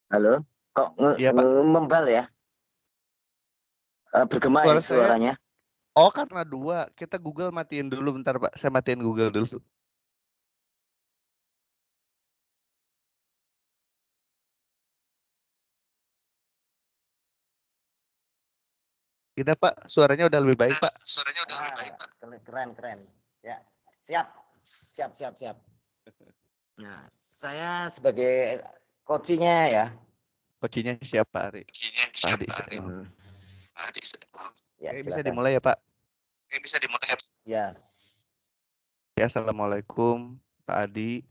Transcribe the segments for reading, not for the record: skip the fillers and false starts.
Halo, kok Iya Pak, membal ya? Bergema ya suara saya. suaranya. Oh karena dua, kita Google matiin dulu bentar Pak, saya matiin Google dulu. Kita Pak, suaranya udah lebih baik Pak. Suaranya udah lebih baik, Pak. Keren, keren. Ya, siap, siap, siap, siap. Nah, saya sebagai coachnya ya. Coachingnya siapa Ari? Pak Adi. Ya, Bisa silakan. dimulai ya Pak. Bisa dimulai. Ya, Ya, Assalamualaikum Pak Adi.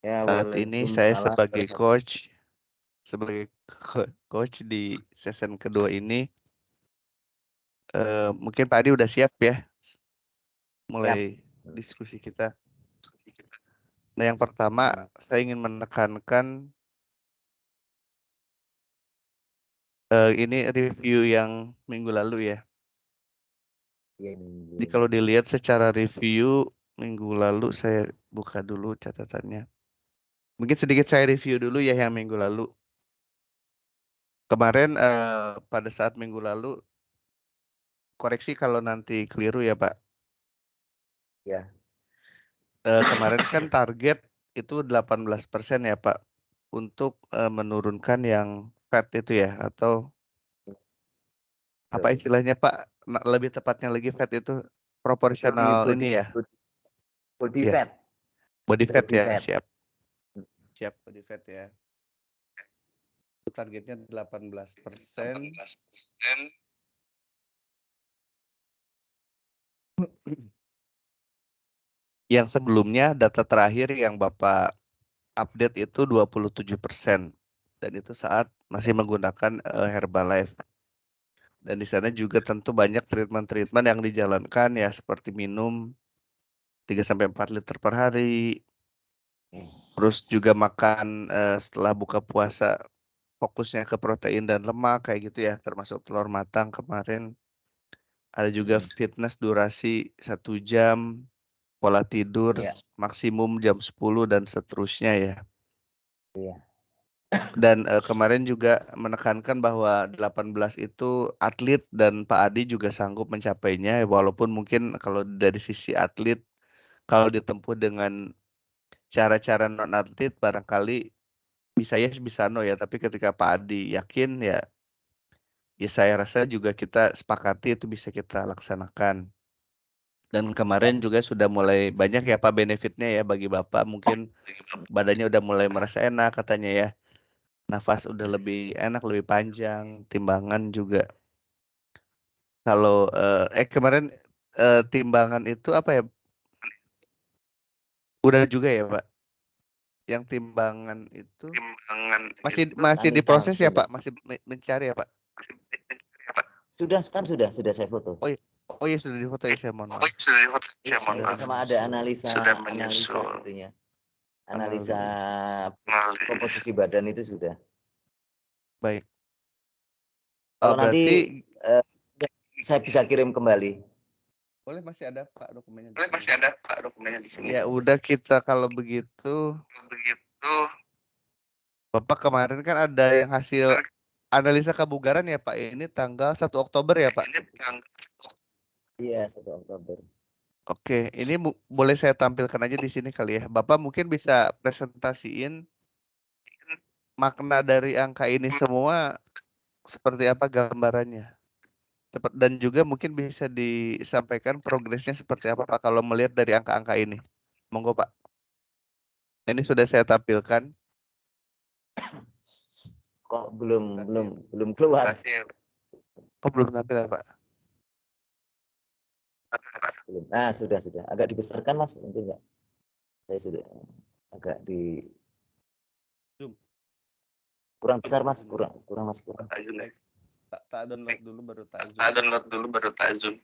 ya, Saat ini saya waalaikumsalam. sebagai coach di season kedua ini. Mungkin Pak Adi udah siap ya Siap. mulai diskusi kita. Nah, yang pertama saya ingin menekankan ini review yang minggu lalu ya. Jadi kalau dilihat secara review minggu lalu, saya buka dulu catatannya. Mungkin sedikit saya review dulu ya yang minggu lalu. Kemarin pada saat minggu lalu, koreksi kalau nanti keliru ya Pak. Ya. Kemarin kan target itu 18% ya Pak. Untuk menurunkan yang fat itu ya. Atau apa istilahnya Pak? Lebih tepatnya lagi fat itu proporsional ini ya. Body Ya, fat. body fat Body ya, fat. siap. Siap body fat ya. Targetnya 18%. Yang sebelumnya data terakhir yang Bapak update itu 27%. Dan itu saat masih menggunakan Herbalife. Dan di sana juga tentu banyak treatment-treatment yang dijalankan ya seperti minum 3-4 liter per hari. Terus juga makan setelah buka puasa fokusnya ke protein dan lemak kayak gitu ya, termasuk telur matang kemarin. Ada juga fitness durasi 1 jam, pola tidur Ya. maksimum jam 10 dan seterusnya ya. Iya. Dan kemarin juga menekankan bahwa 18 itu atlet dan Pak Adi juga sanggup mencapainya walaupun mungkin kalau dari sisi atlet kalau ditempuh dengan cara-cara non atlet barangkali bisa yes bisa no ya, tapi ketika Pak Adi yakin ya saya rasa juga kita sepakati itu bisa kita laksanakan. Dan kemarin juga sudah mulai banyak ya Pak benefitnya ya bagi Bapak, mungkin badannya udah mulai merasa enak katanya ya. Nafas udah lebih enak, lebih panjang, timbangan juga. Kalau kemarin timbangan itu apa ya? Udah juga ya Pak. Yang timbangan itu masih diproses ya Pak, masih mencari ya Pak. Sudah kan sudah saya foto. Oh iya sudah difoto ya, saya mohon maaf. Sama ada analisa itunya. Analisa komposisi badan itu sudah. Baik. Kalau Berarti nanti saya bisa kirim kembali. boleh, masih ada Pak dokumennya di sini. Ya, Ya udah, kita kalau begitu Bapak kemarin kan ada yang hasil analisa kebugaran ya Pak. Ini tanggal 1 Oktober ya Pak. Iya, 1 Oktober. Oke, ini boleh saya tampilkan aja di sini kali ya. Bapak mungkin bisa presentasiin makna dari angka ini semua seperti apa gambarannya. Dan juga mungkin bisa disampaikan progresnya seperti apa Pak kalau melihat dari angka-angka ini. Monggo Pak. Ini sudah saya tampilkan. Kok belum keluar? Oh belum tampil ya Pak? Belum. Nah, sudah. Agak dibesarkan Mas, nanti enggak. Saya sudah agak di Zoom. kurang besar Mas, kurang Mas. Tak download dulu baru tak zoom.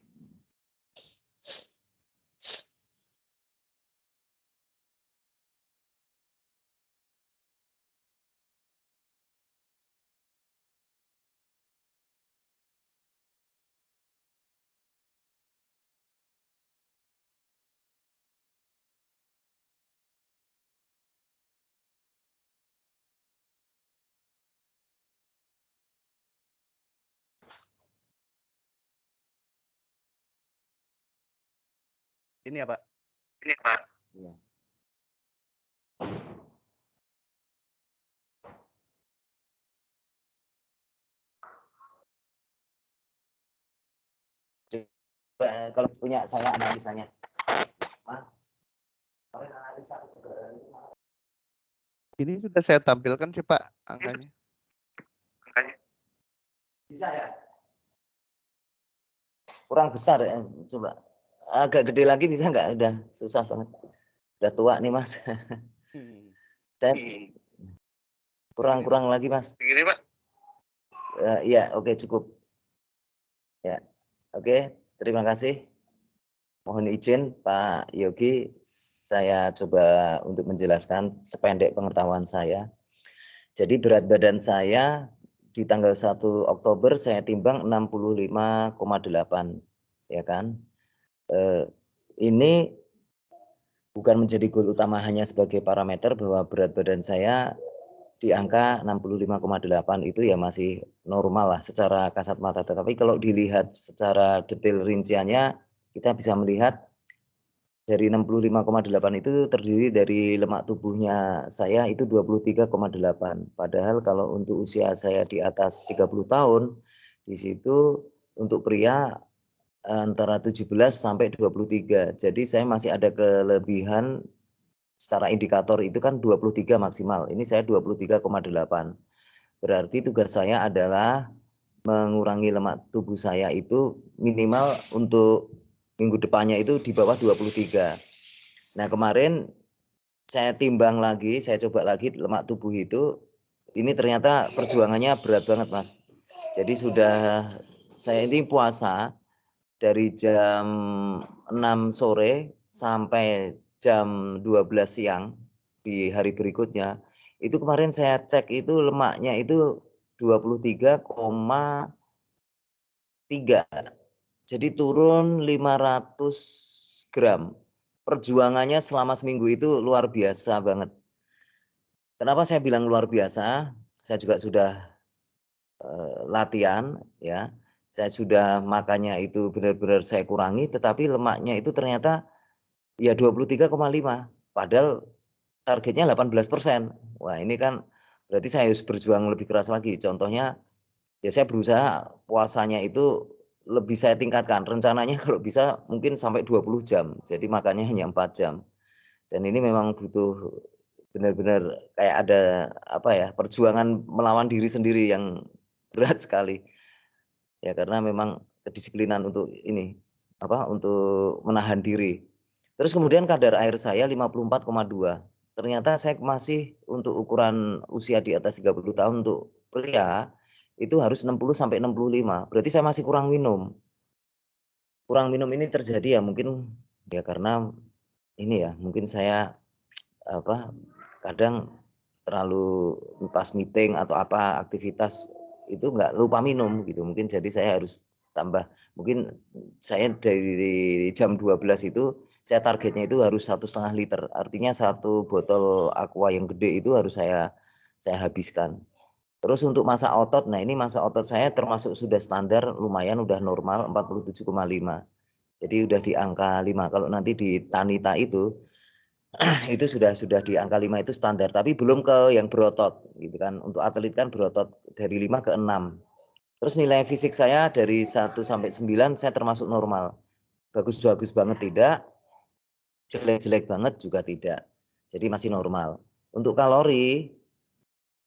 Ini ya Pak. Iya. Coba kalau punya saya analisanya. Ini sudah saya tampilkan sih Pak angkanya. Bisa ya? Kurang besar ya, coba. Agak gede lagi bisa nggak? Udah susah banget. Udah tua nih Mas. Saya kurang lagi Mas. Begini Pak. Iya, oke cukup. Ya, oke. Terima kasih. Mohon izin Pak Yogi, saya coba untuk menjelaskan sependek pengetahuan saya. Jadi berat badan saya di tanggal 1 Oktober saya timbang 65,8, ya kan? Ini bukan menjadi goal utama hanya sebagai parameter bahwa berat badan saya di angka 65,8 itu ya masih normal lah secara kasat mata. Tetapi kalau dilihat secara detail rinciannya, kita bisa melihat dari 65,8 itu terdiri dari lemak tubuhnya saya itu 23,8. Padahal kalau untuk usia saya di atas 30 tahun, di situ untuk pria antara 17 sampai 23. Jadi saya masih ada kelebihan secara indikator itu kan 23 maksimal. Ini saya 23,8. Berarti tugas saya adalah mengurangi lemak tubuh saya itu minimal untuk minggu depannya itu di bawah 23. Nah, kemarin saya timbang lagi, saya coba lagi lemak tubuh itu, ini ternyata perjuangannya berat banget, Mas. Jadi sudah saya ini puasa dari jam 6 sore sampai jam 12 siang di hari berikutnya. Itu kemarin saya cek itu lemaknya itu 23,3. Jadi turun 500 gram. Perjuangannya selama seminggu itu luar biasa banget. Kenapa saya bilang luar biasa? Saya juga sudah latihan ya. Saya sudah makannya itu benar-benar saya kurangi, tetapi lemaknya itu ternyata ya 23,5. Padahal targetnya 18%. Wah, ini kan berarti saya harus berjuang lebih keras lagi. Contohnya ya saya berusaha puasanya itu lebih saya tingkatkan. Rencananya kalau bisa mungkin sampai 20 jam. Jadi makannya hanya 4 jam. Dan ini memang butuh benar-benar kayak ada apa ya, perjuangan melawan diri sendiri yang berat sekali. Ya karena memang kedisiplinan untuk ini apa untuk menahan diri. Terus kemudian kadar air saya 54,2. Ternyata saya masih untuk ukuran usia di atas 30 tahun untuk pria itu harus 60 sampai 65. Berarti saya masih kurang minum. Kurang minum ini terjadi ya mungkin ya karena ini ya, mungkin saya apa kadang terlalu pas meeting atau apa aktivitas itu nggak lupa minum gitu, mungkin jadi saya harus tambah, mungkin saya dari jam 12 itu saya targetnya itu harus 1,5 liter, artinya 1 botol aqua yang gede itu harus saya habiskan. Terus untuk massa otot, nah ini massa otot saya termasuk sudah standar, lumayan udah normal 47,5, jadi udah di angka 5. Kalau nanti di Tanita itu itu sudah di angka 5 itu standar, tapi belum ke yang berotot gitu kan. Untuk atlet kan berotot dari 5 ke 6. Terus nilai fisik saya dari 1 sampai 9 saya termasuk normal. Bagus-bagus banget tidak, jelek-jelek banget juga tidak. Jadi masih normal. Untuk kalori,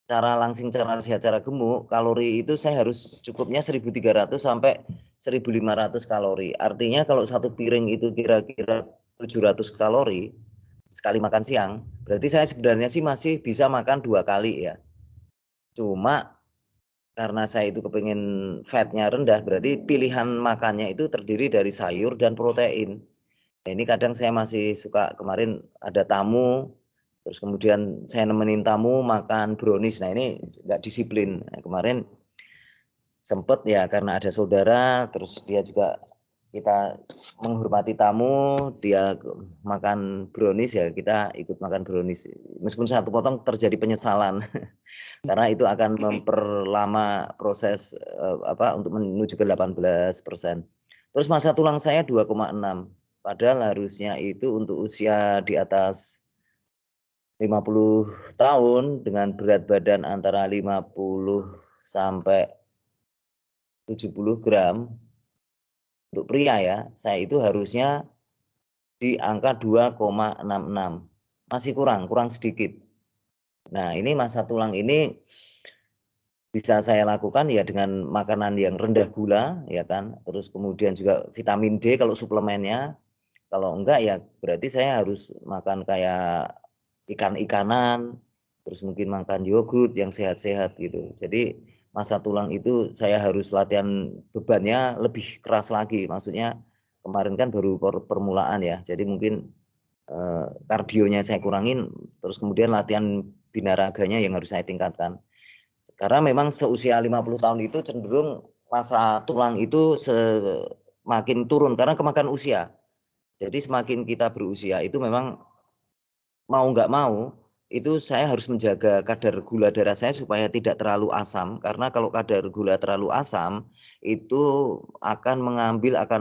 cara langsing, cara sehat, cara gemuk, kalori itu saya harus cukupnya 1.300 sampai 1.500 kalori. Artinya kalau satu piring itu kira-kira 700 kalori sekali makan siang, berarti saya sebenarnya sih masih bisa makan 2 kali ya. Cuma karena saya itu kepengen fatnya rendah, berarti pilihan makannya itu terdiri dari sayur dan protein. Nah, ini kadang saya masih suka, kemarin ada tamu, terus kemudian saya nemenin tamu makan brownies. Nah ini nggak disiplin. Nah, kemarin sempet ya karena ada saudara, terus dia juga kita menghormati tamu, dia makan brownies ya kita ikut makan brownies. Meskipun satu potong terjadi penyesalan karena itu akan memperlama proses apa untuk menuju ke 18%. Terus massa tulang saya 2,6. Padahal harusnya itu untuk usia di atas 50 tahun dengan berat badan antara 50 sampai 70 gram untuk pria ya, saya itu harusnya di angka 2,66. Masih kurang sedikit. Nah, ini masa tulang ini bisa saya lakukan ya dengan makanan yang rendah gula ya kan. Terus kemudian juga vitamin D kalau suplemennya. Kalau enggak ya berarti saya harus makan kayak ikan-ikanan, terus mungkin makan yogurt yang sehat-sehat gitu. Jadi masa tulang itu saya harus latihan bebannya lebih keras lagi. Maksudnya kemarin kan baru permulaan ya. Jadi mungkin kardionya saya kurangin, terus kemudian latihan binaraganya yang harus saya tingkatkan. Karena memang seusia 50 tahun itu cenderung masa tulang itu semakin turun karena kemakan usia. Jadi semakin kita berusia itu memang mau nggak mau itu saya harus menjaga kadar gula darah saya supaya tidak terlalu asam, karena kalau kadar gula terlalu asam itu akan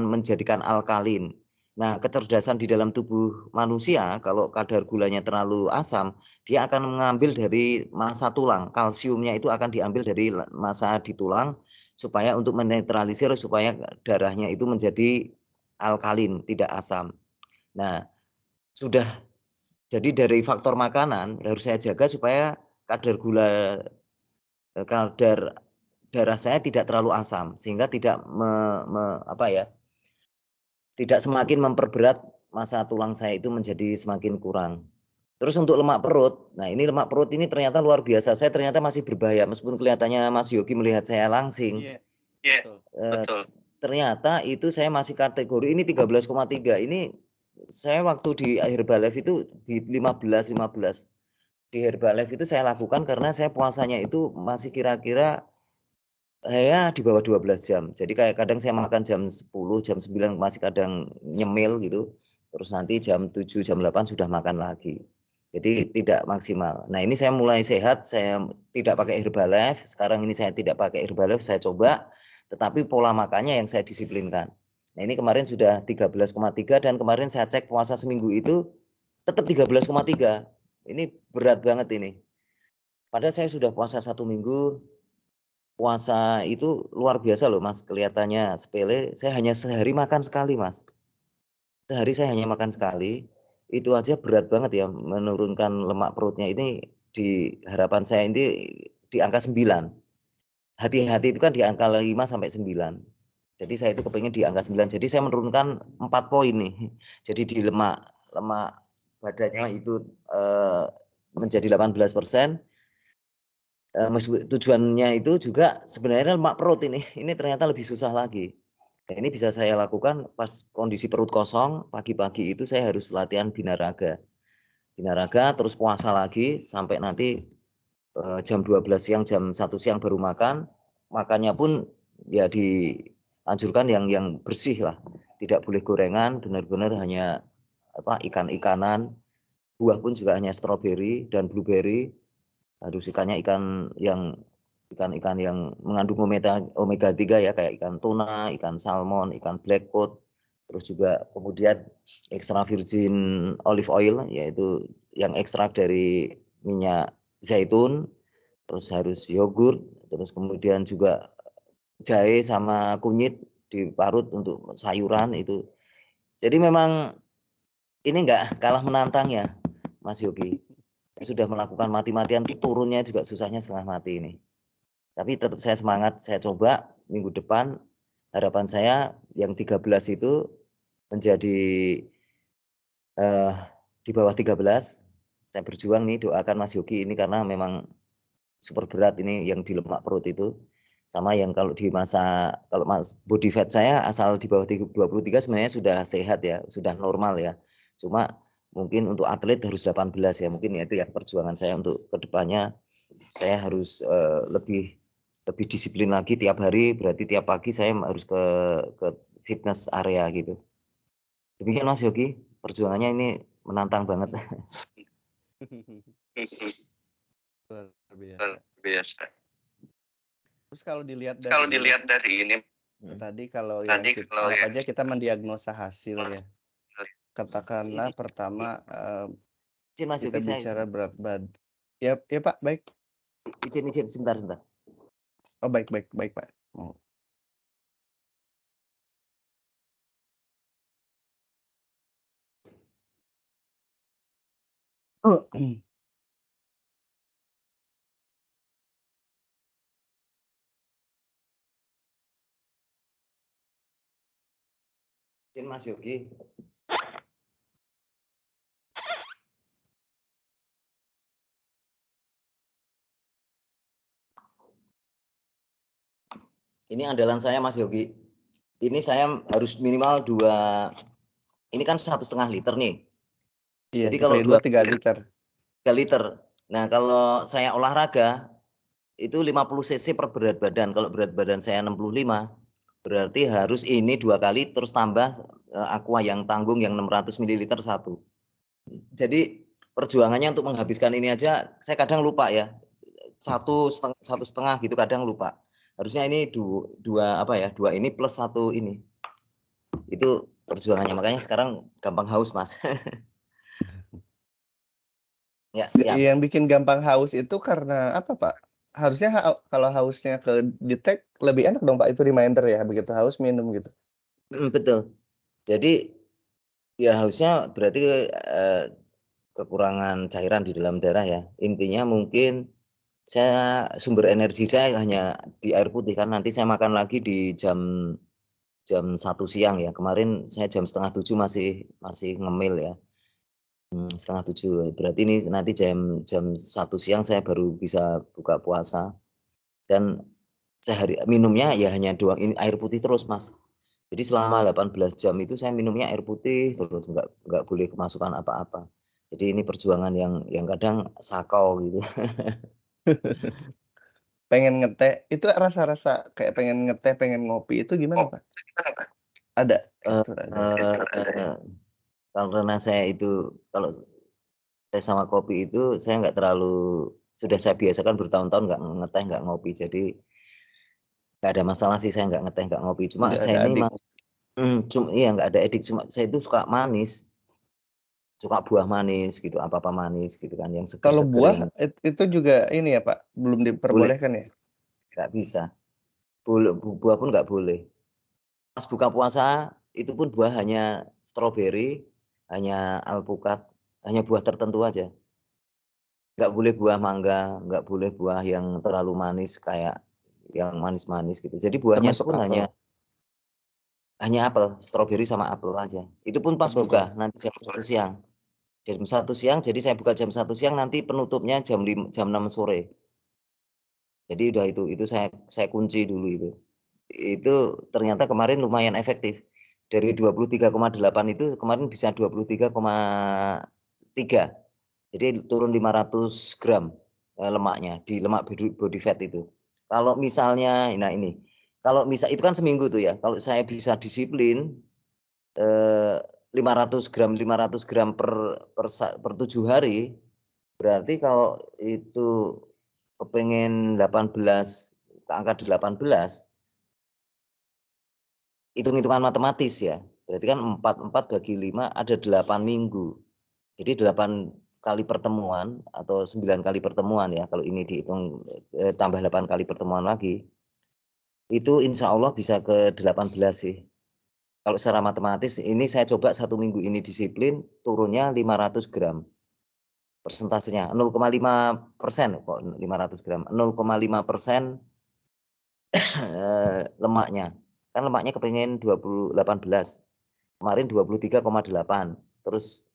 menjadikan alkalin. Nah, kecerdasan di dalam tubuh manusia kalau kadar gulanya terlalu asam, dia akan mengambil dari massa tulang, kalsiumnya itu akan diambil dari massa di tulang supaya untuk menetralisir supaya darahnya itu menjadi alkalin, tidak asam. Nah, sudah jadi dari faktor makanan harus saya jaga supaya kadar darah saya tidak terlalu asam sehingga tidak tidak semakin memperberat masa tulang saya itu menjadi semakin kurang. Terus untuk lemak perut, nah ini lemak perut ini ternyata luar biasa. Saya ternyata masih berbahaya meskipun kelihatannya Mas Yogi melihat saya langsing. Iya, betul. Ternyata itu saya masih kategori ini 13,3. Ini saya waktu di Herbalife itu di 15. Di Herbalife itu saya lakukan karena saya puasanya itu masih kira-kira saya di bawah 12 jam. Jadi kayak kadang saya makan jam 10, jam 9 masih kadang nyemil gitu. Terus nanti jam 7, jam 8 sudah makan lagi. Jadi tidak maksimal. Nah, ini saya mulai sehat, saya tidak pakai Herbalife. Sekarang ini saya tidak pakai Herbalife, saya coba, tetapi pola makannya yang saya disiplinkan. Nah, ini kemarin sudah 13,3 dan kemarin saya cek puasa seminggu itu tetap 13,3. Ini berat banget ini. Padahal saya sudah puasa 1 minggu. Puasa itu luar biasa loh Mas, kelihatannya sepele. Saya hanya sehari makan sekali Mas. Sehari saya hanya makan sekali. Itu aja berat banget ya menurunkan lemak perutnya ini di harapan saya ini di angka 9. Hati-hati itu kan di angka 5 sampai 9. Jadi saya itu kepingin di angka 9. Jadi saya menurunkan 4 poin nih. Jadi di lemak badannya itu menjadi 18%. Tujuannya itu juga sebenarnya lemak perut ini ternyata lebih susah lagi. Nah, ini bisa saya lakukan pas kondisi perut kosong, pagi-pagi itu saya harus latihan binaraga. Binaraga terus puasa lagi sampai nanti jam 12 siang, jam 1 siang baru makan. Makannya pun ya dianjurkan yang bersih lah. Tidak boleh gorengan, benar-benar hanya ikan-ikanan. Buah pun juga hanya stroberi dan blueberry. Harus ikan-ikan yang mengandung omega 3 ya, kayak ikan tuna, ikan salmon, ikan blackcod, terus juga kemudian extra virgin olive oil yaitu yang ekstrak dari minyak zaitun, terus harus yogurt, terus kemudian juga jahe sama kunyit diparut untuk sayuran itu. Jadi memang ini enggak kalah menantang ya Mas Yogi. Sudah melakukan mati-matian turunnya juga susahnya setengah mati ini. Tapi tetap saya semangat, saya coba minggu depan harapan saya yang 13 itu menjadi di bawah 13. Saya berjuang nih, doakan Mas Yogi ini karena memang super berat ini yang di lemak perut itu. Sama yang kalau Mas body fat saya asal di bawah 23 sebenarnya sudah sehat ya, sudah normal ya. Cuma mungkin untuk atlet harus 18 ya, mungkin itu ya perjuangan saya untuk kedepannya. Saya harus lebih disiplin lagi tiap hari, berarti tiap pagi saya harus ke fitness area gitu. Demikian Mas Yogi, perjuangannya ini menantang banget. Luar biasa. Terus kalau dilihat dari ini, tadi kalau yang kita mendiagnosa hasil ya. katakanlah pertama Izin Mas kita Yogi, saya bicara berat badan. Ya, ya Pak, baik. izin sebentar. Oh baik Pak. Oh. Izin Mas Yogi. Ini andalan saya Mas Yogi. Ini saya harus minimal 2, ini kan 1,5 liter nih. Iya, Jadi kalau 3 liter. 3 liter. Nah, kalau saya olahraga itu 50 cc per berat badan. Kalau berat badan saya 65, berarti harus ini 2 kali terus tambah aqua yang tanggung yang 600 ml satu. Jadi perjuangannya untuk menghabiskan ini aja saya kadang lupa ya. Satu setengah gitu kadang lupa. Harusnya ini dua ini plus satu ini. Itu perjuangannya, makanya sekarang gampang haus Mas. Ya siap. Yang bikin gampang haus itu karena apa Pak? Harusnya kalau hausnya ke detect lebih enak dong Pak, itu reminder ya, begitu haus minum gitu. Betul. Jadi ya hausnya berarti kekurangan cairan di dalam darah ya. Intinya mungkin sumber energi saya hanya di air putih, kan nanti saya makan lagi di jam 1 siang ya. Kemarin saya jam 6:30 masih ngemil ya. 6:30. Berarti ini nanti jam 1 siang saya baru bisa buka puasa. Dan sehari minumnya ya hanya doang ini air putih terus Mas. Jadi selama 18 jam itu saya minumnya air putih terus, nggak boleh kemasukan apa-apa. Jadi ini perjuangan yang kadang sakau gitu. Pengen ngeteh, itu rasa-rasa kayak pengen ngeteh, pengen ngopi itu gimana Pak? Ada? Itu ada. Karena saya itu kalau teh sama kopi itu saya nggak terlalu, sudah saya biasakan bertahun-tahun nggak ngeteh nggak ngopi, jadi nggak ada masalah sih saya nggak ngeteh nggak ngopi. Cuma Nggak saya ada ini adik. iya nggak ada edik, cuma saya itu suka manis, suka buah manis gitu, apa-apa manis gitu kan, yang Kalau seger-seger buah yang itu juga ini ya Pak, belum boleh, diperbolehkan ya? nggak bisa. Boleh, buah pun nggak boleh. Pas buka puasa itu pun buah hanya stroberi, hanya alpukat, hanya buah tertentu aja. Nggak boleh buah mangga, nggak boleh buah yang terlalu manis kayak yang manis-manis gitu. Jadi buahnya itu Termasuk pun apel. hanya apel, stroberi sama apel aja. Itu pun pas Betul buka tuh. nanti jam 1 siang. Jam 1 siang, jadi saya buka jam 1 siang, nanti penutupnya jam 6 sore. Jadi udah itu saya kunci dulu itu. Itu ternyata kemarin lumayan efektif. Dari 23,8 itu kemarin bisa 23,3. Jadi turun 500 gram lemaknya di lemak body fat itu. Kalau misalnya, nah ini, kalau misal itu kan seminggu tuh ya. Kalau saya bisa disiplin 500 gram per 7 hari, berarti kalau itu kepengen 18, ke angka 18, hitung-hitungan matematis ya. Berarti kan 4 bagi 5 ada 8 minggu. Jadi 8 kali pertemuan atau 9 kali pertemuan ya, kalau ini dihitung tambah 8 kali pertemuan lagi, itu insya Allah bisa ke 18 sih. Kalau secara matematis ini saya coba 1 minggu ini disiplin, turunnya 500 gram. Persentasenya 0,5% kok, 500 gram. 0,5% lemaknya. Kan lemaknya kepengen 18. Kemarin 23,8. Terus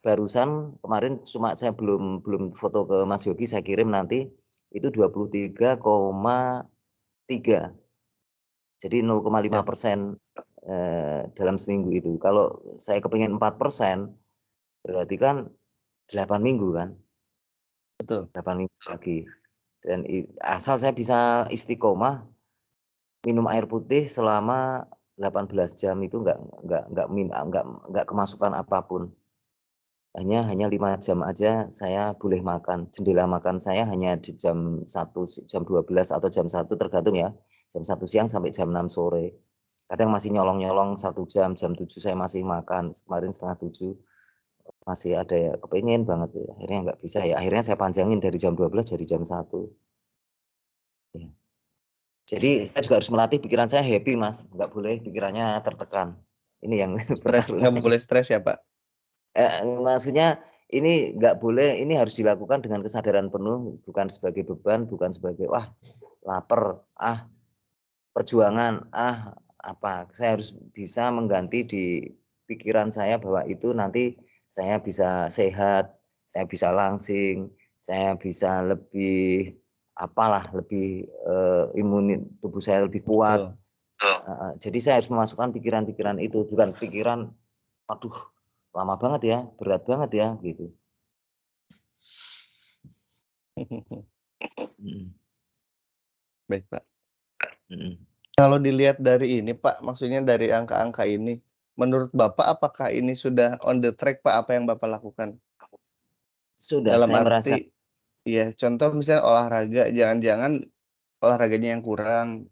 barusan kemarin cuma saya belum foto ke Mas Yogi, saya kirim nanti, itu 23,3. Jadi 0,5% dalam seminggu itu. Kalau saya kepengen 4%, berarti kan 8 minggu kan. Betul. 8 minggu lagi. Dan asal saya bisa istiqomah minum air putih selama 18 jam itu enggak kemasukan apapun. Hanya 5 jam aja saya boleh makan. Jendela makan saya hanya di jam 1, jam 12 atau jam 1 tergantung ya. Jam 1 siang sampai jam 6 sore. Kadang masih nyolong-nyolong 1 jam, jam 7 saya masih makan. Kemarin setengah 7 masih ada ya, kepengen banget ya. Akhirnya nggak bisa ya. Akhirnya saya panjangin dari jam 12 jadi jam 1. Ya. Jadi saya juga harus melatih pikiran saya happy, Mas. Nggak boleh pikirannya tertekan. Ini yang Stres, pengaruh. nggak boleh stres ya Pak? Maksudnya ini nggak boleh, ini harus dilakukan dengan kesadaran penuh, bukan sebagai beban, bukan sebagai wah lapar, perjuangan, apa. Saya harus bisa mengganti di pikiran saya bahwa itu nanti saya bisa sehat, saya bisa langsing, saya bisa lebih apalah, lebih imun tubuh saya lebih kuat. Betul. Jadi saya harus memasukkan pikiran-pikiran itu, bukan pikiran, aduh lama banget ya, berat banget ya, gitu. Baik Pak. Mm. Kalau dilihat dari ini Pak, maksudnya dari angka-angka ini, menurut Bapak apakah ini sudah on the track Pak, apa yang Bapak lakukan? Sudah, Dalam saya merasa arti, ya contoh misalnya olahraga, jangan-jangan olahraganya yang kurang,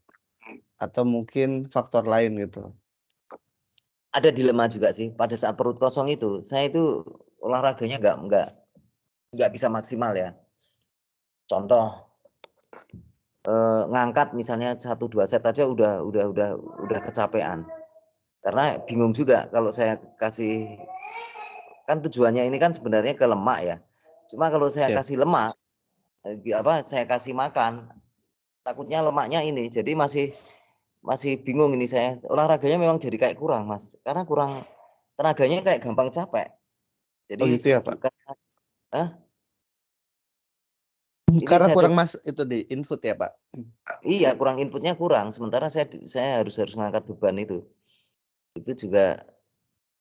atau mungkin faktor lain gitu? ada dilema juga sih. Pada saat perut kosong itu, saya itu olahraganya nggak bisa maksimal ya. Contoh, ngangkat misalnya 1-2 set aja udah kecapean. Karena bingung juga kalau saya kasih, kan tujuannya ini kan sebenarnya ke lemak ya. Cuma kalau saya Siap. kasih lemak, saya kasih makan, takutnya lemaknya ini. Jadi masih bingung ini saya. Olahraganya memang jadi kayak kurang, Mas. Karena kurang tenaganya, kayak gampang capek. Oh Jadi gitu ya Pak? ini Karena saya kurang coba, itu di input ya Pak? iya kurang inputnya kurang. Sementara saya harus ngangkat beban itu. Itu juga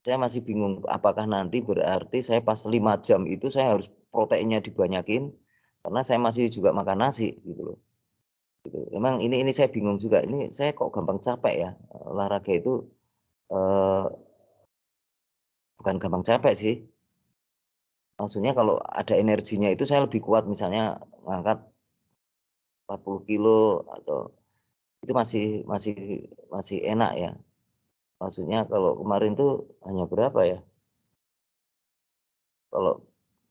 saya masih bingung apakah nanti berarti saya pas 5 jam itu saya harus proteinnya dibanyakin karena saya masih juga makan nasi gitu loh. Gitu. Emang ini saya bingung juga. Ini saya kok gampang capek ya. Olahraga itu eh, bukan gampang capek sih. Maksudnya kalau ada energinya itu saya lebih kuat, misalnya ngangkat 40 kilo atau itu masih masih masih enak ya. Maksudnya kalau kemarin tuh hanya berapa ya? Kalau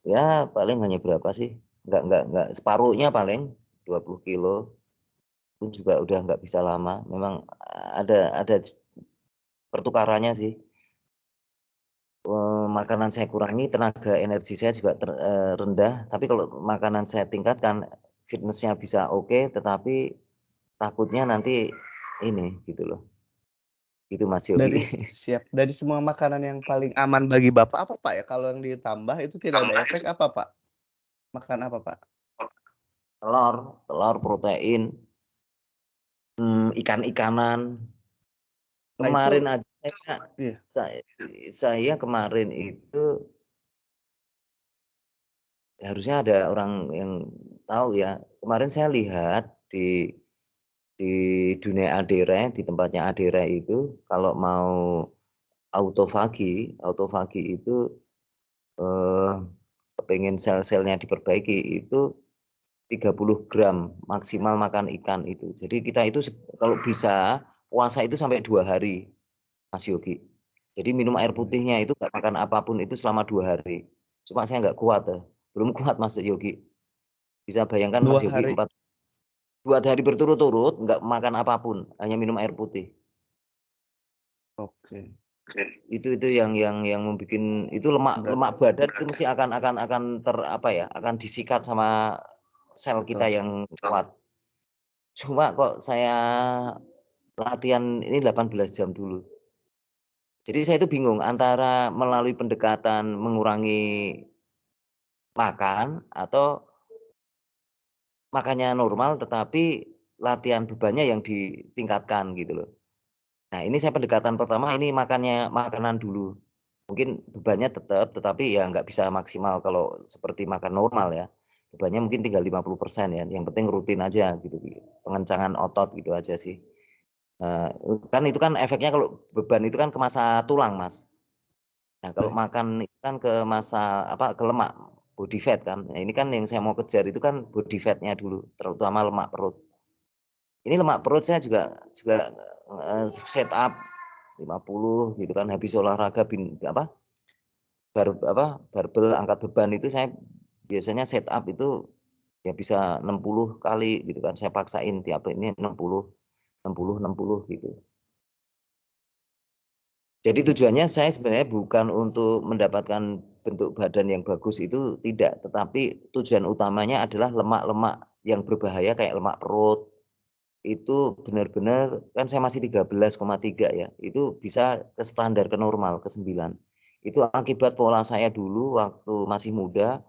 ya paling hanya berapa sih? Enggak separuhnya paling 20 kilo pun juga udah nggak bisa lama. Memang ada pertukarannya sih. Makanan saya kurangi, tenaga energi saya juga rendah. Tapi kalau makanan saya tingkatkan, fitnessnya bisa oke, tetapi takutnya nanti ini gitu loh. Itu Mas Yogi. Dari semua makanan yang paling aman bagi Bapak apa Pak ya? Kalau yang ditambah itu tidak ada efek apa Pak? Makan apa Pak? telur protein, ikan-ikanan. Nah itu Kemarin aja iya, saya kemarin itu harusnya ada orang yang tahu ya. Kemarin saya lihat di dunia Adere, di tempatnya Adere itu kalau mau autofagi itu eh, pengen sel-selnya diperbaiki itu 30 gram maksimal makan ikan itu. Jadi kita itu kalau bisa puasa itu sampai 2 hari, Mas Yogi. Jadi minum air putihnya itu nggak makan apapun itu selama 2 hari. Cuma saya nggak kuat, belum kuat Mas Yogi. Bisa bayangkan Mas 2 Yogi hari. 2 hari berturut-turut nggak makan apapun, hanya minum air putih. Oke. Itu yang membuat itu lemak Berat, lemak badan itu mesti akan apa ya, akan disikat sama sel kita betul. yang kuat. Cuma kok saya latihan ini 18 jam dulu. Jadi saya itu bingung antara melalui pendekatan mengurangi makan atau makannya normal tetapi latihan bebannya yang ditingkatkan gitu loh. Nah, ini saya pendekatan pertama ini makanan dulu. Mungkin bebannya tetap, tetapi ya nggak bisa maksimal kalau seperti makan normal ya. Bebannya mungkin tinggal 50% ya. Yang penting rutin aja gitu. Pengencangan otot gitu aja sih. Kan itu kan efeknya kalau beban itu kan ke masa tulang, Mas. Nah, kalau Baik. makan itu kan ke masa apa, ke lemak, body fat kan. Nah, ini kan yang saya mau kejar itu kan body fatnya dulu, terutama lemak perut. Ini lemak perut saya juga juga set up 50 gitu kan, habis olahraga barbel angkat beban itu saya biasanya set up itu ya bisa 60 kali gitu kan, saya paksain tiap ini 60 gitu. Jadi tujuannya saya sebenarnya bukan untuk mendapatkan bentuk badan yang bagus, itu tidak, tetapi tujuan utamanya adalah lemak-lemak yang berbahaya kayak lemak perut itu benar-benar, kan saya masih 13,3 ya, itu bisa ke standar, ke normal, ke 9. Itu akibat pola saya dulu waktu masih muda,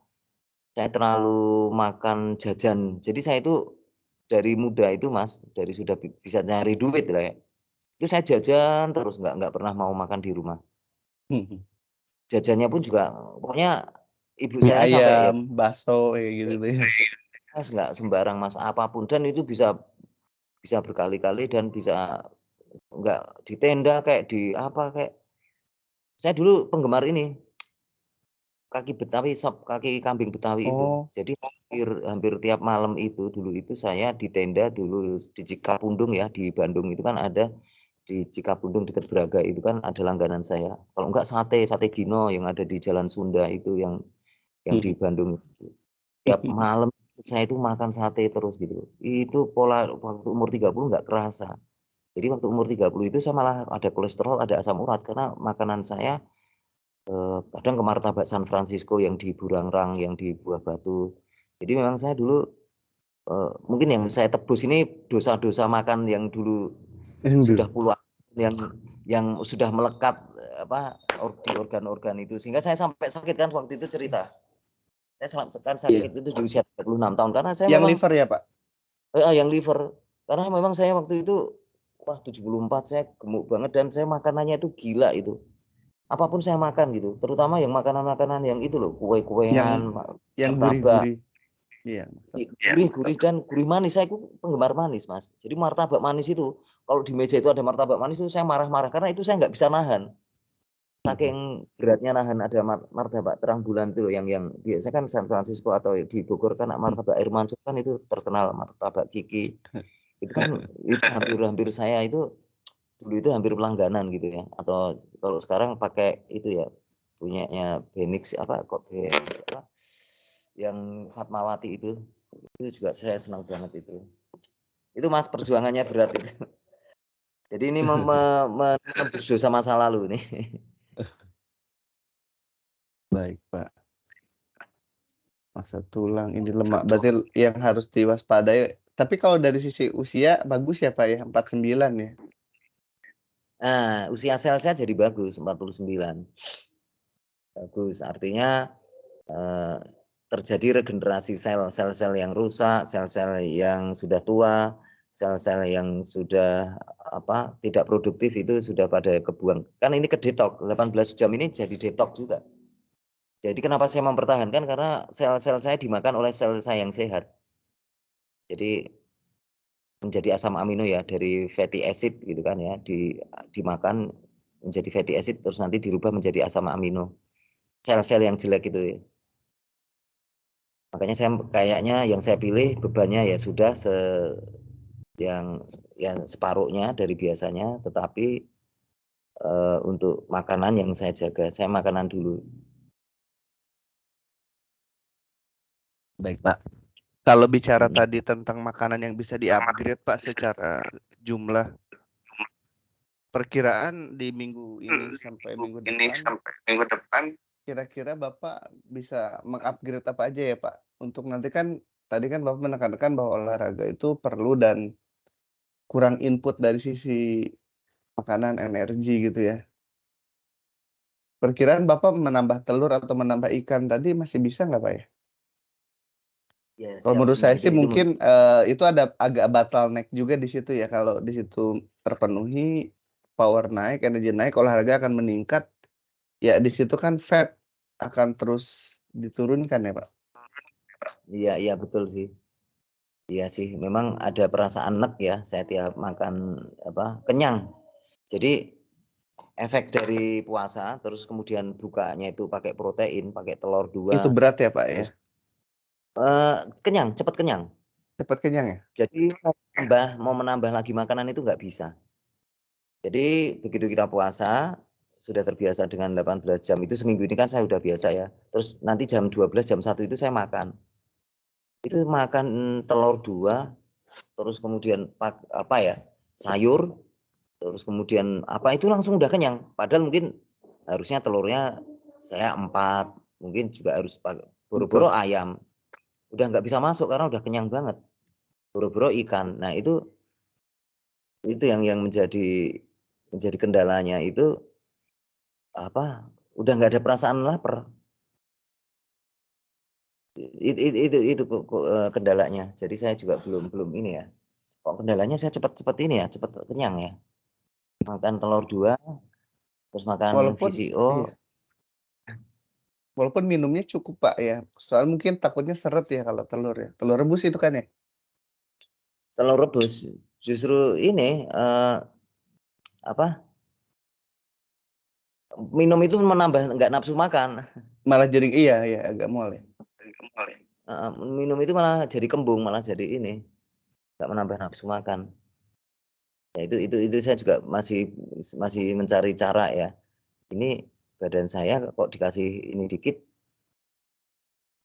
saya terlalu makan jajan. Jadi saya itu dari muda itu Mas, dari sudah bisa nyari duit lah ya, itu saya jajan terus, nggak pernah mau makan di rumah. Jajannya pun juga pokoknya ibu Mie saya sampai ya, ayam, bakso kayak gitu tuh ya. Mas, nggak sembarang Mas, apapun, dan itu bisa bisa berkali-kali dan bisa nggak di tenda kayak di apa, kayak saya dulu penggemar ini kaki Betawi, sop kaki kambing Betawi itu. Oh, Jadi hampir hampir tiap malam itu dulu itu saya di tenda dulu di Cikapundung ya, di Bandung itu kan ada, di Cikapundung dekat Braga itu kan ada langganan saya. Kalau enggak sate Gino yang ada di Jalan Sunda itu yang di Bandung. Tiap malam saya itu makan sate terus gitu. Itu pola waktu umur 30 nggak kerasa. Jadi waktu umur 30 itu saya malah ada kolesterol, ada asam urat karena makanan saya kadang ke martabak San Francisco yang di Burangrang, yang di Buah Batu. Jadi memang saya dulu mungkin yang saya tebus ini dosa-dosa makan yang dulu sudah puluhan, yang sudah melekat di organ-organ itu, sehingga saya sampai sakit kan waktu itu cerita. Saya kan iya. sakit itu di usia 36 tahun karena saya Yang memang liver ya, Pak? yang liver. Karena memang saya waktu itu wah 74 saya gemuk banget dan saya makanannya itu gila itu. Apapun saya makan gitu, terutama yang makanan-makanan yang itu loh, Yang kue-kuean, martabak, gurih-gurih. Iya. gurih dan gurih manis. Saya itu penggemar manis, Mas. Jadi martabak manis itu, kalau di meja itu ada martabak manis itu saya marah-marah karena itu saya nggak bisa nahan. Saking beratnya nahan ada martabak terang bulan itu loh, yang biasa kan San Francisco atau di Bogor kan martabak air mancur kan itu terkenal, martabak Kiki. Itu kan itu hampir-hampir saya itu dulu itu hampir pelangganan gitu ya. Atau kalau sekarang pakai itu ya, punyanya Benix yang Fatmawati itu juga saya senang banget itu. Itu Mas perjuangannya berat itu. Jadi ini menembus dosa masa lalu nih. Baik, Pak. Masa tulang ini lemak. Berarti yang harus diwaspadai. Tapi kalau dari sisi usia bagus ya, Pak ya, 49 ya. Nah, usia sel saya jadi bagus 49. Bagus, artinya eh, terjadi regenerasi sel-sel yang rusak, sel-sel yang sudah tua, sel-sel yang sudah tidak produktif itu sudah pada kebuang. Kan ini ke detok, 18 jam ini jadi detok juga. Jadi kenapa saya mempertahankan, karena sel-sel saya dimakan oleh sel saya yang sehat. Jadi menjadi asam amino ya, dari fatty acid gitu kan ya, dimakan menjadi fatty acid terus nanti dirubah menjadi asam amino. Sel-sel yang jelek itu ya. Makanya saya kayaknya yang saya pilih bebannya ya sudah yang separuhnya dari biasanya, tetapi untuk makanan yang saya jaga, saya makanan dulu. Baik, Pak. Kalau bicara tadi tentang makanan yang bisa di-upgrade, Pak, secara jumlah, perkiraan di minggu ini sampai minggu depan, kira-kira Bapak bisa mengupgrade apa aja ya, Pak? Untuk nanti kan, tadi kan Bapak menekankan bahwa olahraga itu perlu dan kurang input dari sisi makanan, energi gitu ya. Perkiraan Bapak menambah telur atau menambah ikan tadi masih bisa nggak, Pak ya? Ya Kalau siap. menurut Nah saya sih itu mungkin itu ada agak bottleneck juga di situ ya. Kalau di situ terpenuhi, power naik, energi naik, olahraga akan meningkat. Ya di situ kan fat akan terus diturunkan ya, Pak. iya betul sih. Iya sih, memang ada perasaan nek ya, saya tiap makan kenyang. Jadi efek dari puasa, terus kemudian bukanya itu pakai protein, pakai telur Itu 2, berat ya, Pak ya? terus kenyang, cepat kenyang. Cepat kenyang ya? Jadi mau menambah lagi makanan itu nggak bisa. Jadi begitu kita puasa, sudah terbiasa dengan 18 jam itu seminggu ini kan saya udah biasa ya. Terus nanti jam 12 jam 1 itu saya makan. Itu makan telur 2, terus kemudian apa ya? Sayur, terus kemudian apa itu langsung udah kenyang. Padahal mungkin harusnya telurnya saya 4, mungkin juga harus boro-boro Betul. ayam. Udah nggak bisa masuk karena udah kenyang banget. Boro-boro ikan. Nah, itu yang menjadi kendalanya itu apa? Udah nggak ada perasaan lapar. Itu kendalanya. Jadi saya juga belum ini ya. Kok kendalanya saya cepat ini ya, cepat kenyang ya. Makan telur 2, terus makan Walaupun VCO. iya, walaupun minumnya cukup, Pak, ya. Soalnya mungkin takutnya seret ya kalau telur ya. Telur rebus itu kan ya? Telur rebus justru ini apa? Minum itu menambah nggak nafsu makan. Malah jadi iya iya, agak mual ya. Minum itu malah jadi kembung, malah jadi ini, nggak menambah nafsu makan. Ya itu saya juga masih mencari cara ya. Ini badan saya kok dikasih ini dikit,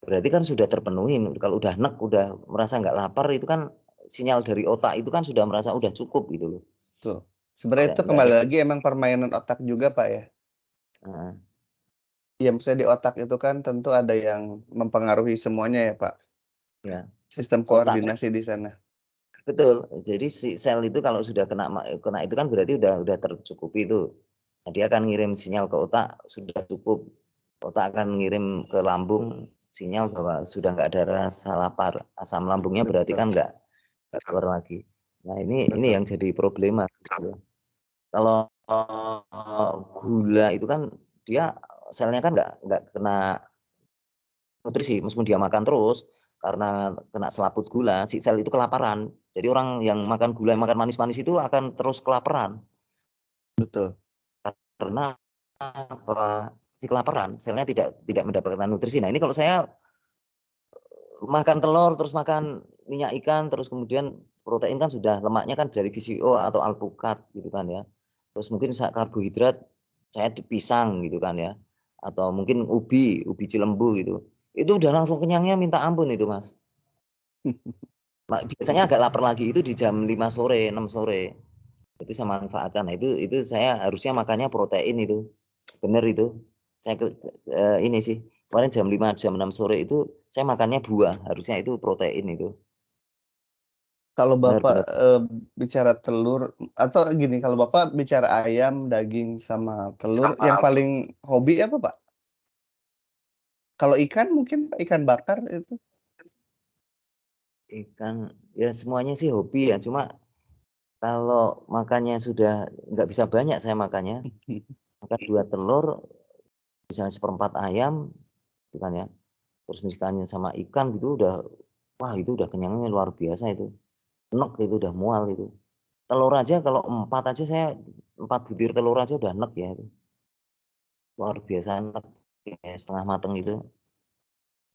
berarti kan sudah terpenuhi. Kalau udah nek, udah merasa nggak lapar, itu kan sinyal dari otak itu kan sudah merasa udah cukup gitu loh. Betul. Sebenarnya itu Nggak kembali ada. lagi emang permainan otak juga, Pak, ya. Heeh, Iya, maksudnya di otak itu kan tentu ada yang mempengaruhi semuanya ya, Pak. ya. Sistem Otak koordinasi di sana. betul. Jadi si sel itu kalau sudah kena itu kan berarti udah tercukupi itu. Nah, dia akan ngirim sinyal ke otak sudah cukup. Otak akan ngirim ke lambung sinyal bahwa sudah nggak ada rasa lapar. Asam lambungnya berarti Betul kan nggak keluar lagi. Nah, ini betul. yang jadi problema gitu. Kalau gula itu kan dia selnya kan nggak kena nutrisi, meskipun dia makan terus karena kena selaput gula, si sel itu kelaparan. Jadi orang yang makan gula, yang makan manis-manis itu akan terus kelaparan Betul. karena apa? Si kelaparan, selnya tidak mendapatkan nutrisi. Nah, ini kalau saya makan telur terus makan minyak ikan terus kemudian protein kan sudah, lemaknya kan dari VCO atau alpukat gitu kan ya. Terus mungkin karbohidrat saya di pisang gitu kan ya. Atau mungkin ubi cilembu gitu. Itu udah langsung kenyangnya minta ampun itu, Mas. Biasanya agak lapar lagi itu di jam 5 sore, 6 sore. Itu saya manfaatkan. Nah, itu saya harusnya makannya protein itu. Bener itu. Saya ini sih. Kemarin jam 5 jam 6 sore itu saya makannya buah, harusnya itu protein itu. Kalau Bener Bapak, bener. bicara telur atau gini, kalau Bapak bicara ayam, daging, sama telur, yang Sama paling hobi apa, Pak? Kalau ikan mungkin ikan bakar itu? ikan ya semuanya sih hobi ya. Cuma kalau makannya sudah nggak bisa banyak saya makannya. Makan 2 telur, misalnya seperempat ayam, gitu kan ya. Terus misalnya sama ikan gitu udah, wah itu udah kenyangnya luar biasa itu. Enek itu udah mual itu. Telur aja kalau 4 aja saya 4 butir telur aja udah enek ya itu. Luar biasa enek ya, setengah mateng itu.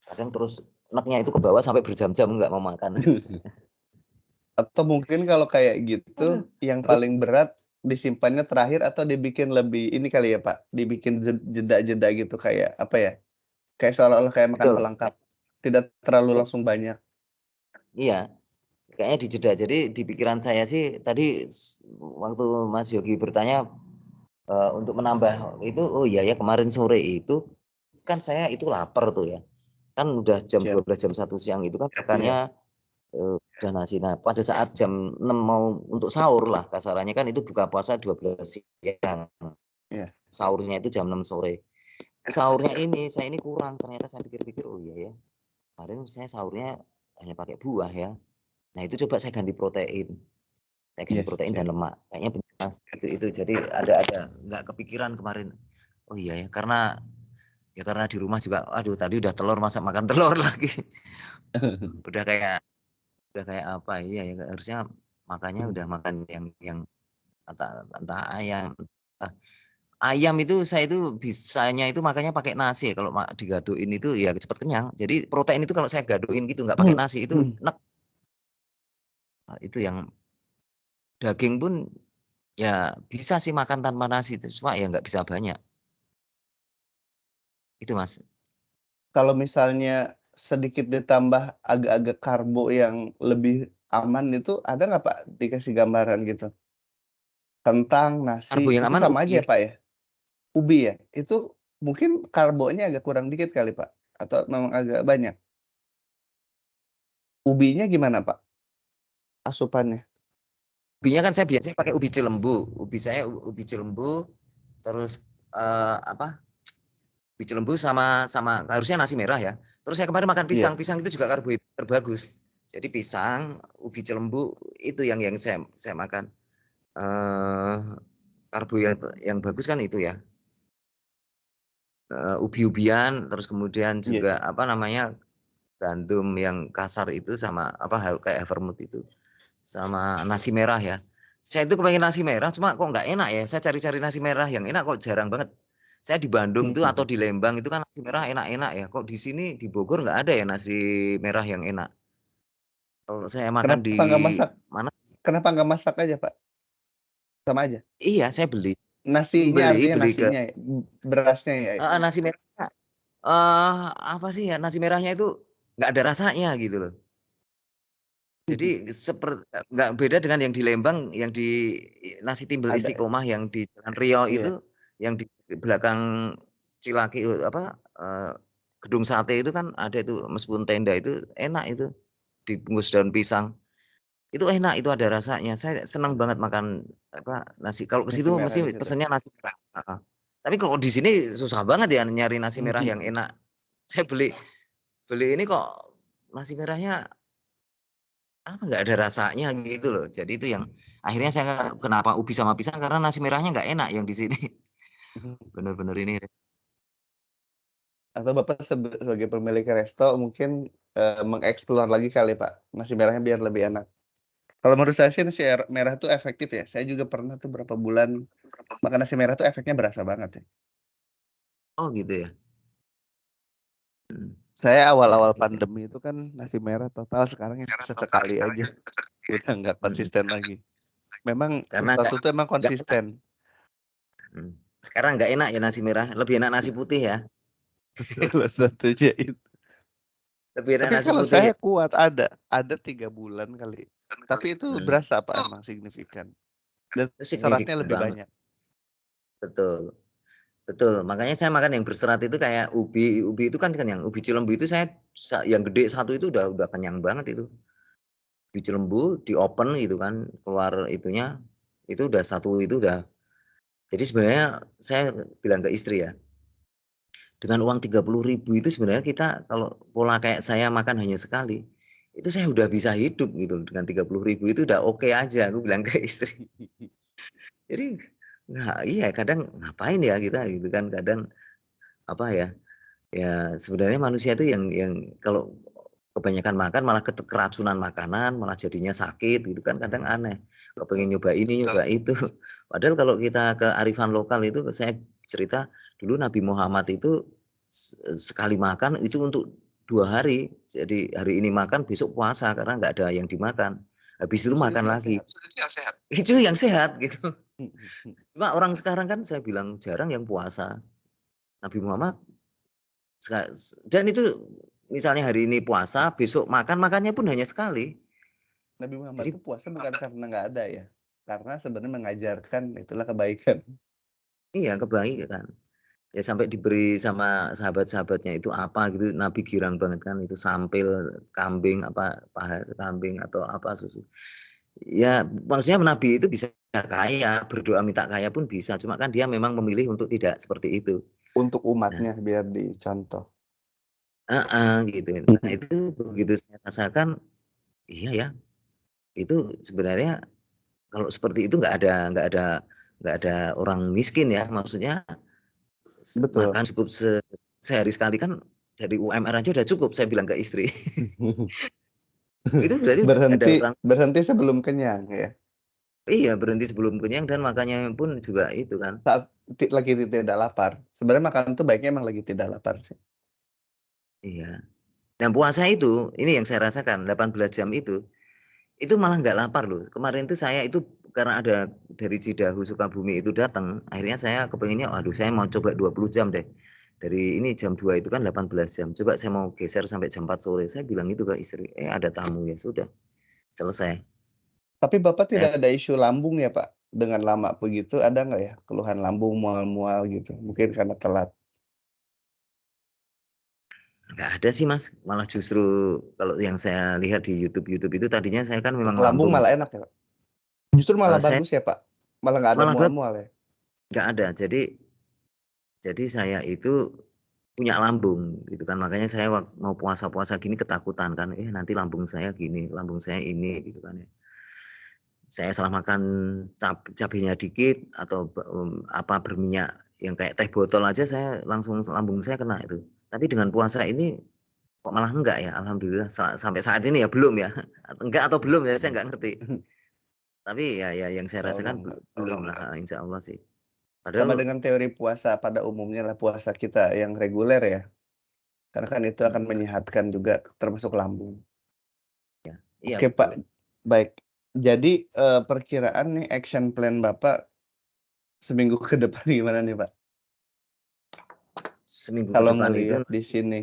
Kadang terus eneknya itu ke bawah sampai berjam-jam nggak mau makan. Atau mungkin kalau kayak gitu, yang Terus paling berat disimpannya terakhir atau dibikin lebih ini kali ya, Pak, dibikin jeda-jeda gitu kayak, apa ya, kayak seolah-olah kayak makan betul. pelengkap, tidak terlalu langsung banyak. Iya, kayaknya dijeda. Jadi di pikiran saya sih tadi waktu Mas Yogi bertanya untuk menambah itu, oh iya ya kemarin sore itu kan saya itu lapar tuh ya. Kan udah jam Siap, 12 jam 1 siang itu kan makannya iya udah nasi. Nah, pada saat jam 6 mau untuk sahur lah kasarannya kan itu buka puasa 12 siang. iya. Sahurnya itu jam 6 sore. Sahurnya ini saya ini kurang, ternyata saya pikir-pikir oh iya ya. Kemarin saya sahurnya hanya pakai buah ya. Nah, itu coba saya ganti protein. Saya ganti Iya, protein dan siap. lemak. Kayaknya benar itu. Jadi ada nggak kepikiran kemarin. Oh iya ya, karena di rumah juga aduh tadi udah telur masa makan telur lagi. Udah kayak apa iya ya harusnya makanya udah makan yang entah ayam. Ayam itu saya itu bisanya itu makanya pakai nasi ya, kalau digadoin itu ya cepet kenyang. Jadi protein itu kalau saya gadoin gitu nggak pakai nasi itu enak. Itu yang daging pun Ya bisa sih makan tanpa nasi itu, cuma ya nggak bisa banyak. Itu Mas. Kalau misalnya sedikit ditambah agak-agak karbo yang lebih aman itu ada nggak Pak dikasih gambaran gitu? Kentang, Karbo nasi yang itu aman sama ubi. aja ya Pak ya? Ubi ya? Itu mungkin karbonya agak kurang dikit kali Pak? Atau memang agak banyak? Ubinya gimana Pak? Asupannya? Ubinya kan saya biasanya pakai ubi cilembu. Ubi saya ubi cilembu, terus apa? Ubi cilembu sama sama harusnya nasi merah ya. Terus saya kemarin makan pisang. Iya. Pisang itu juga karbohidrat terbagus. Jadi pisang, ubi cilembu itu yang saya makan. Eh karbo yang bagus kan itu ya. Ubi-ubian, terus kemudian Iya. juga apa namanya gandum yang kasar itu sama apa kayak Havermut itu sama nasi merah ya. Saya itu kepengen nasi merah, cuma kok nggak enak ya. Saya cari-cari nasi merah yang enak kok jarang banget. Saya di Bandung tuh atau di Lembang itu kan nasi merah enak-enak ya. Kok di sini di Bogor nggak ada ya nasi merah yang enak. Kalau saya makan di Kenapa nggak masak? mana? Kenapa nggak masak aja Pak? Sama aja. Iya, saya beli, Nasinya beli, artinya beli ke nasinya, ya? Berasnya ya. nasi merah. Apa sih ya nasi merahnya itu nggak ada rasanya gitu loh. Jadi nggak beda dengan yang di Lembang, yang di nasi timbel Ada. istiqomah yang di Jalan Riau itu, Iya. yang di belakang Cilaki apa gedung sate itu kan ada itu meskipun tenda itu enak itu dibungkus daun pisang. Itu enak, itu ada rasanya. Saya senang banget makan apa nasi. Kalau ke Nasi situ merah mesti di situ. pesennya nasi merah. Tapi kalau di sini susah banget ya nyari nasi merah yang enak. Saya beli beli ini kok nasi merahnya apa nggak ada rasanya gitu loh. Jadi itu yang akhirnya saya kenapa ubi sama pisang karena nasi merahnya nggak enak yang di sini. Bener-bener ini. Atau Bapak sebagai pemilik resto mungkin mengeksplor lagi kali Pak, nasi merahnya biar lebih enak. Kalau menurut saya sih nasi merah tuh efektif ya. Saya juga pernah tuh berapa bulan makan nasi merah tuh efeknya berasa banget sih. Oh gitu ya. Hmm. Saya Ya, awal-awal gitu. pandemi itu kan nasi merah total, sekarang ya sesekali aja. Udah nggak Hmm. konsisten lagi. Memang Karena sesuatu tuh emang nggak enak. konsisten. Hmm. Karena nggak enak ya nasi merah, lebih enak nasi putih ya. Salah satunya itu. Lebih enak Tapi nasi kalau putih saya ya. kuat ada 3 bulan kali. Tapi itu Hmm. berasa apa emang signifikan. Dan Itu seratnya signifikan lebih banget. banyak. Betul. Betul. Makanya saya makan yang berserat itu kayak ubi, ubi itu kan yang ubi cilembu itu saya yang gede satu itu udah kenyang banget itu. Ubi cilembu di open gitu kan keluar itunya itu udah satu itu udah. Jadi sebenarnya saya bilang ke istri ya, dengan uang 30.000 itu sebenarnya kita kalau pola kayak saya makan hanya sekali, itu saya udah bisa hidup gitu dengan 30.000 itu udah oke aja aku bilang ke istri. Jadi nggak iya kadang ngapain ya kita gitu kan kadang apa ya ya sebenarnya manusia itu yang kalau kebanyakan makan malah keracunan makanan malah jadinya sakit gitu kan kadang aneh. Kalau pengen nyoba ini nyoba itu. Padahal kalau kita ke arifan lokal itu saya cerita dulu Nabi Muhammad itu sekali makan itu untuk 2 hari. Jadi hari ini makan besok puasa karena nggak ada yang dimakan. Habis itu Justru makan itu yang lagi. sehat. Itu yang sehat gitu. Cuma orang sekarang kan saya bilang jarang yang puasa. Nabi Muhammad dan itu misalnya hari ini puasa, besok makannya pun hanya sekali. Nabi Muhammad Jadi tuh puasa bukan karena nggak ada ya. Karena sebenarnya mengajarkan itulah kebaikan. iya kebaikan. Ya sampai diberi sama sahabat-sahabatnya itu apa gitu, Nabi girang banget kan itu sampil kambing apa paha kambing atau apa susu. Ya maksudnya Nabi itu bisa kaya, berdoa minta kaya pun bisa. Cuma kan dia memang memilih untuk tidak seperti itu. Untuk Nah, umatnya biar dicontoh. gitu. Nah itu begitu saya rasakan, iya ya, itu sebenarnya kalau seperti itu nggak ada orang miskin ya maksudnya Betul. makan cukup sehari sekali kan dari UMR aja udah cukup saya bilang ke istri. Itu berarti udah nggak ada Berhenti orang. berhenti sebelum kenyang ya. Iya berhenti sebelum kenyang dan makannya pun juga itu kan. Saat lagi tidak lapar. Sebenarnya makan tuh baiknya emang lagi tidak lapar sih. Iya. Dan puasa itu ini yang saya rasakan 18 jam itu malah nggak lapar loh. Kemarin tuh saya itu karena ada dari Cidahu Sukabumi itu datang, akhirnya saya kepengennya, aduh saya mau coba 20 jam deh. Dari ini jam 2 itu kan 18 jam. Coba saya mau geser sampai jam 4 sore. Saya bilang itu ke istri, ada tamu ya sudah, selesai. Tapi Bapak Saya tidak ada isu lambung ya, Pak? Dengan lama begitu ada nggak ya keluhan lambung, mual-mual gitu? Mungkin karena telat. nggak ada sih Mas, malah justru kalau yang saya lihat di YouTube itu tadinya saya kan memang Untuk lambung lambung. malah enak ya, Pak? Justru malah Saya bagus ya, Pak? Malah nggak ada malah mual-mual ya? nggak ada. Jadi saya itu punya lambung gitu kan, makanya saya mau puasa-puasa gini ketakutan kan, nanti lambung saya gini, lambung saya ini gitu kan ya. Saya salah makan cabenya dikit atau apa berminyak yang kayak teh botol aja saya langsung lambung saya kena itu. Tapi dengan puasa ini kok malah enggak ya, alhamdulillah sampai saat ini ya belum ya. Enggak atau belum ya saya Hmm. enggak ngerti. Tapi ya yang saya Insya Allah rasakan enggak. belum lah, insya Allah sih. Sama Padahal dengan teori puasa pada umumnya lah, puasa kita yang reguler ya. Karena kan itu akan menyehatkan juga termasuk lambung. iya Oke, Pak. betul. Baik. Jadi perkiraan nih action plan Bapak seminggu ke depan gimana nih, Pak? Seminggu ke Kalau depan itu ngelihat di sini.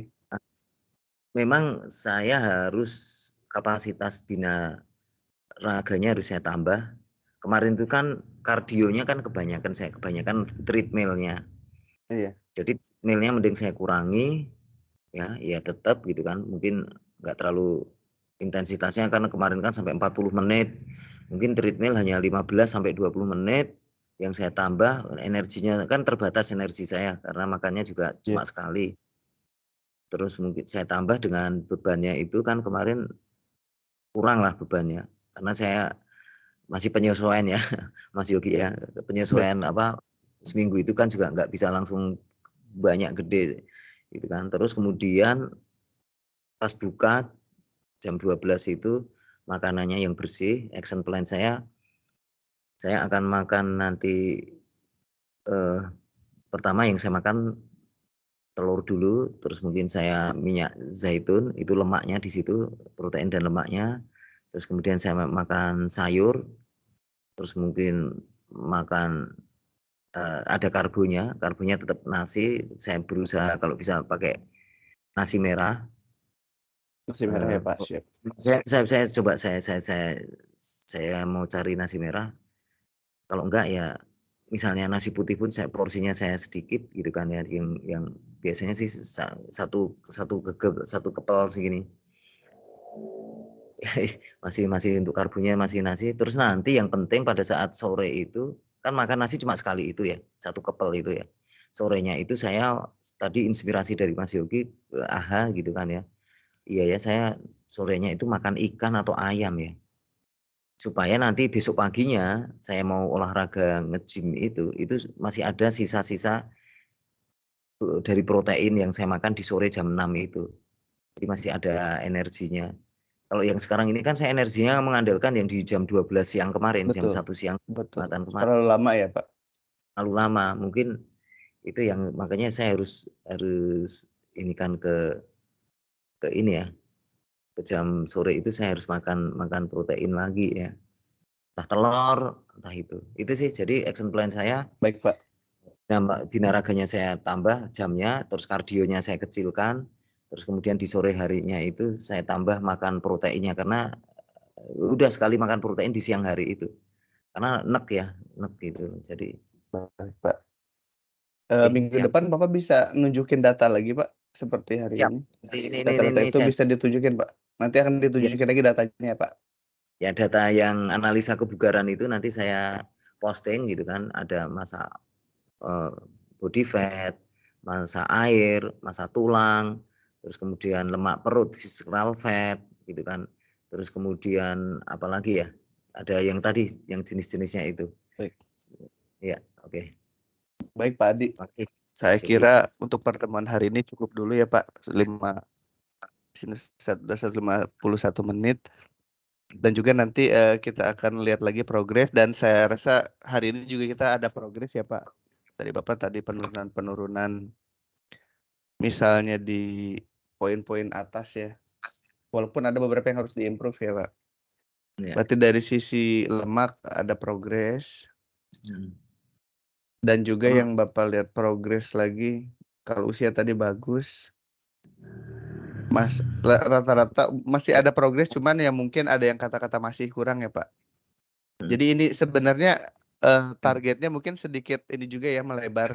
memang saya harus kapasitas bina raganya harus saya tambah. Kemarin itu kan kardionya kan kebanyakan treadmillnya. Iya. Jadi treadmillnya mending saya kurangi ya tetap gitu kan. Mungkin nggak terlalu intensitasnya karena kemarin kan sampai 40 menit. Mungkin treadmill hanya 15 sampai 20 menit yang saya tambah energinya kan terbatas energi saya karena makannya juga Iya. cuma sekali. Terus mungkin saya tambah dengan bebannya itu kan kemarin kurang lah bebannya karena saya masih penyesuaian ya Mas Yogi ya, Baik. penyesuaian apa seminggu itu kan juga nggak bisa langsung banyak gede gitu kan. Terus kemudian pas buka jam 12 itu makanannya yang bersih, action plan saya akan makan nanti eh, pertama yang saya makan telur dulu, terus mungkin saya minyak zaitun, itu lemaknya di situ, protein dan lemaknya. Terus kemudian saya makan sayur, terus mungkin makan ada karbonya tetap nasi. Saya berusaha kalau bisa pakai nasi merah. Nasi merah Eh, ya, Pak. Siap. saya coba saya mau cari nasi merah. Kalau enggak ya misalnya nasi putih pun saya porsinya saya sedikit gitu kan ya, yang biasanya sih satu satu kepel segini. masih masih untuk karbonya masih nasi. Terus nanti yang penting pada saat sore itu kan makan nasi cuma sekali itu ya, satu kepel itu ya. Sorenya itu saya tadi inspirasi dari Mas Yogi, aha gitu kan ya. Iya ya, saya sorenya itu makan ikan atau ayam ya. Supaya nanti besok paginya saya mau olahraga nge-gym itu masih ada sisa-sisa dari protein yang saya makan di sore jam 6 itu. Jadi masih ada energinya. Kalau yang sekarang ini kan saya energinya mengandalkan yang di jam 12 siang kemarin, jam Betul. 1 siang Betul. makan kemarin. Terlalu lama ya, Pak? Terlalu lama. Mungkin itu yang makanya saya harus harus ini kan ke ini ya, ke jam sore itu saya harus makan makan protein lagi ya. Entah telur, entah itu. Itu sih jadi action plan saya. Baik, Pak. Binaraganya saya tambah jamnya, terus kardionya saya kecilkan, terus kemudian di sore harinya itu saya tambah makan proteinnya karena udah sekali makan protein di siang hari itu. Karena nek gitu. Jadi Baik, Pak. oke, Minggu siap. depan Bapak bisa nunjukin data lagi, Pak, seperti hari Siap. ini? Ini Data-data itu saya bisa ditunjukin, Pak? Nanti akan ya, ditunjukin lagi datanya, Pak? ya data yang analisa kebugaran itu nanti saya posting gitu kan, ada masa eh, body fat, masa air, masa tulang, terus kemudian lemak perut, visceral fat, gitu kan. Terus kemudian apalagi ya? Ada yang tadi, yang jenis-jenisnya itu. Baik. Ya, oke. Baik, Pak Adi. Oke, Saya Mas Yogi. kira untuk pertemuan hari ini cukup dulu ya, Pak. 51 menit. Dan juga nanti kita akan lihat lagi progres, dan saya rasa hari ini juga kita ada progres ya, Pak. Dari Bapak tadi penurunan misalnya di poin-poin atas ya. Walaupun ada beberapa yang harus diimprove ya, Pak. Ya. Berarti dari sisi lemak ada progres. Hmm. Dan juga Em, yang Bapak lihat progres lagi, kalau usia tadi bagus, rata-rata masih ada progres, cuman ya mungkin ada yang kata-kata masih kurang ya Pak. Jadi ini sebenarnya targetnya mungkin sedikit ini juga ya melebar,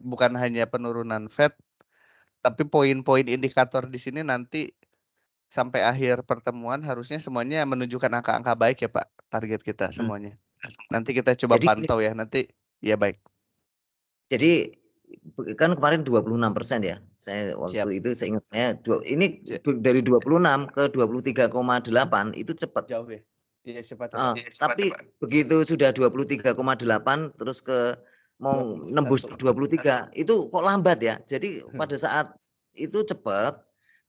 bukan hanya penurunan fat, tapi poin-poin indikator di sini nanti sampai akhir pertemuan harusnya semuanya menunjukkan angka-angka baik ya Pak, target kita hmm. semuanya. Nanti kita coba Jadi pantau ya nanti, ya baik. Jadi kan kemarin 26% ya. Saya Siap. waktu itu saya ingat ini Siap. dari 26 ke 23,8 itu cepat. Jauh ya. Iya cepat ya Pak. Tapi begitu sudah 23,8 terus ke mau 21. nembus 23 itu kok lambat ya. Jadi pada saat itu cepat,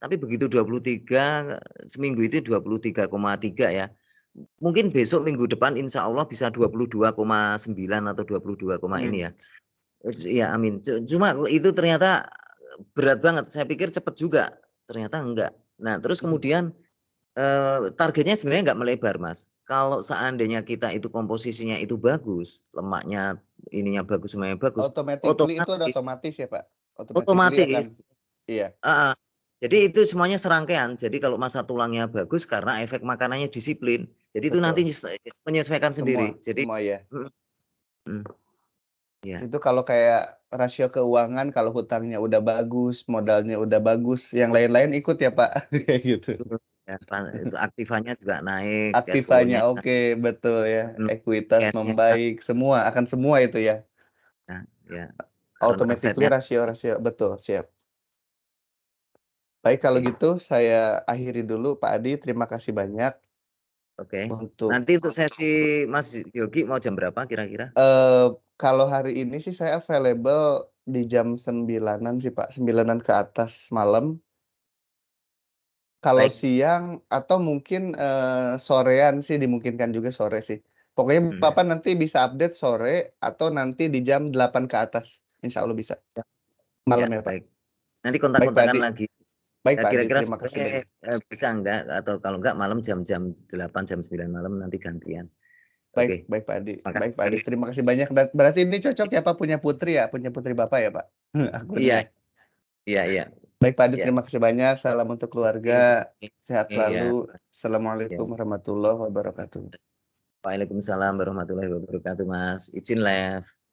tapi begitu 23 seminggu itu 23,3 ya. Mungkin besok minggu depan insya Allah bisa 22,9 atau 22, Amin. ini ya. Ya amin. Cuma itu ternyata berat banget. Saya pikir cepat juga. Ternyata enggak. Nah terus kemudian targetnya sebenarnya enggak melebar Mas. Kalau seandainya kita itu komposisinya itu bagus, lemaknya ininya bagus, semuanya bagus, Automatically itu udah otomatis ya Pak. Automatically akan otomatis. iya. Jadi itu semuanya serangkaian. Jadi kalau masa tulangnya bagus karena efek makanannya disiplin. Jadi itu nanti Betul. menyesuaikan sendiri. Jadi Semua ya. ya. Itu kalau kayak rasio keuangan kalau hutangnya udah bagus, modalnya udah bagus, yang lain-lain ikut ya Pak. Kayak gitu. Ya, itu aktifannya juga naik, cash Aktivanya flow-nya oke, betul ya. Ekuitas cash-nya membaik, semua akan semua itu ya. ya current Automatically asset-nya rasio betul, siap. Baik kalau oke. gitu saya akhiri dulu Pak Adi, terima kasih banyak Oke. untuk Nanti untuk sesi Mas Yogi mau jam berapa kira-kira? kalau hari ini sih saya available di jam 9-an sih Pak, 9-an ke atas malam. Kalau Baik. siang atau mungkin, sorean sih dimungkinkan juga sore sih. Pokoknya Hmm. Bapak nanti bisa update sore atau nanti di jam 8 ke atas, insya Allah bisa. Ya, Malam ya Pak? baik. Nanti Baik Pak kontak-kontakan Adi lagi. baik Ya, Pak Adi, kira-kira terima sore kasih banyak. bisa enggak atau kalau enggak malam jam-jam 8 jam 9 malam nanti gantian. Baik Oke. baik Pak Adi baik Pak Adi, Makasih. terima kasih banyak dan berarti ini cocok ya Pak punya putri ya? Punya putri Bapak ya Pak? Iya, Akunnya. iya, iya. Baik Pak Adi, Iya. terima kasih banyak, salam untuk keluarga, sehat Iya. selalu. Iya. Assalamualaikum warahmatullahi wabarakatuh. Waalaikumsalam warahmatullahi wabarakatuh, Mas. Izin live.